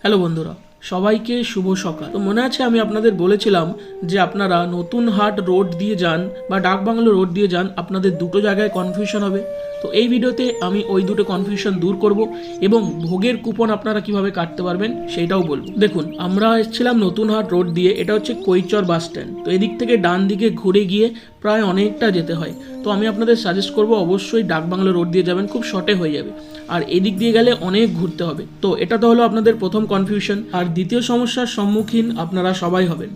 Hello বন্ধুরা, সবাইকে শুভ সকাল। তো মনে আছে আমি আপনাদের বলেছিলাম যে আপনারা নতুন হাট রোড দিয়ে যান বা ডাকবাংলো রোড দিয়ে যান, আপনাদের দুটো জায়গায় কনফিউশন হবে। তো এই ভিডিওতে আমি ওই দুটো কনফিউশন দূর করব এবং ভোগের কুপন আপনারা কিভাবে কাটতে পারবেন সেইটাও বলবো। দেখুন, আমরা এসেছিলাম নতুন হাট রোড দিয়ে, এটা হচ্ছে কৈচর বাস স্ট্যান্ড। তো এদিক থেকে ডান দিকে ঘুরে গিয়ে প্রায় অনেকটা যেতে হয়। তো আমি আপনাদের সাজেস্ট করব অবশ্যই ডাকবাংলো রোড দিয়ে যাবেন, খুব শর্টে হয়ে যাবে। আর এদিক দিয়ে গেলে অনেক ঘুরতে হবে। তো এটা তো হলো আপনাদের প্রথম কনফিউশন। আর দ্বিতীয় সমস্যার সম্মুখীন আপনারা সবাই হবেন।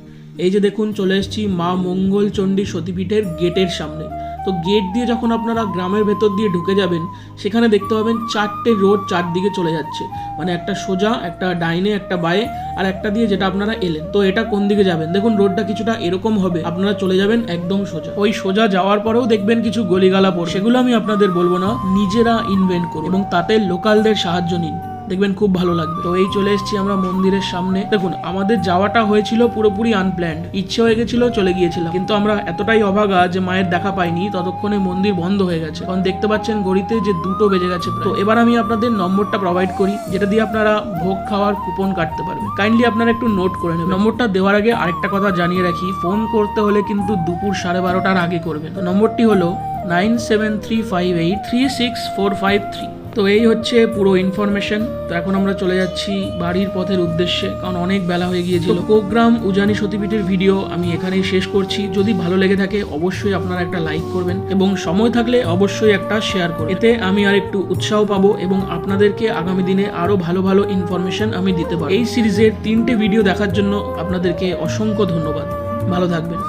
এই যে দেখুন, চলে এসেছি মা মঙ্গলচণ্ডী সতীপীঠের গেটের সামনে। তো গেট দিয়ে যখন আপনারা গ্রামের ভেতর দিয়ে ঢুকে যাবেন, সেখানে দেখতে পাবেন চারটে রোড চারদিকে চলে যাচ্ছে, মানে একটা সোজা, একটা ডাইনে, একটা বাঁয়ে, আর একটা দিয়ে যেটা আপনারা এলেন। তো এটা কোন দিকে যাবেন? দেখুন, রোডটা কিছুটা এরকম হবে, আপনারা চলে যাবেন একদম সোজা। ওই সোজা যাওয়ার পরেও দেখবেন কিছু গলিগালা পড়ে, সেগুলো আমি আপনাদের বলবো না, নিজেরা ইনভেন্ট করুন এবং তাতে লোকালদের সাহায্য নিন, দেখবেন খুব ভালো লাগবে। তো এই চলে এসেছি আমরা মন্দিরের সামনে। দেখুন, আমাদের যাওয়াটা হয়েছিল পুরোপুরি আনপ্ল্যান্ড, ইচ্ছে হয়ে গেছিল চলে গিয়েছিলাম, কিন্তু আমরা এতটাই অভাগা যে মায়ের দেখা পাইনি। ততক্ষণে মন্দির বন্ধ হয়ে গেছে, কারণ দেখতে পাচ্ছেন ঘড়িতে যে 2টো বেজে গেছে। তো এবার আমি আপনাদের নম্বরটা প্রোভাইড করি, যেটা দিয়ে আপনারা ভোগ খাওয়ার কুপন কাটতে পারবেন। কাইন্ডলি আপনারা একটু নোট করে নেবেন। নম্বরটা দেওয়ার আগে আরেকটা কথা জানিয়ে রাখি, ফোন করতে হলে কিন্তু দুপুর 12:30টার আগে করবেন। তো নম্বরটি হলো 9735836453। তো এই হচ্ছে পুরো ইনফরমেশন। তো এখন আমরা চলে যাচ্ছি বাড়ির পথের উদ্দেশ্যে, কারণ অনেক বেলা হয়ে গিয়েছিল। কোগ্রাম উজানি সতীপীঠের ভিডিও আমি এখানেই শেষ করছি। যদি ভালো লেগে থাকে অবশ্যই আপনারা একটা লাইক করবেন এবং সময় থাকলে অবশ্যই একটা শেয়ার করবেন। এতে আমি আর একটু উৎসাহ পাবো এবং আপনাদেরকে আগামী দিনে আরো ভালো ভালো ইনফরমেশন আমি দিতে পারবো। এই সিরিজের 3টে ভিডিও দেখার জন্য আপনাদেরকে অসংখ্য ধন্যবাদ। ভালো থাকবেন।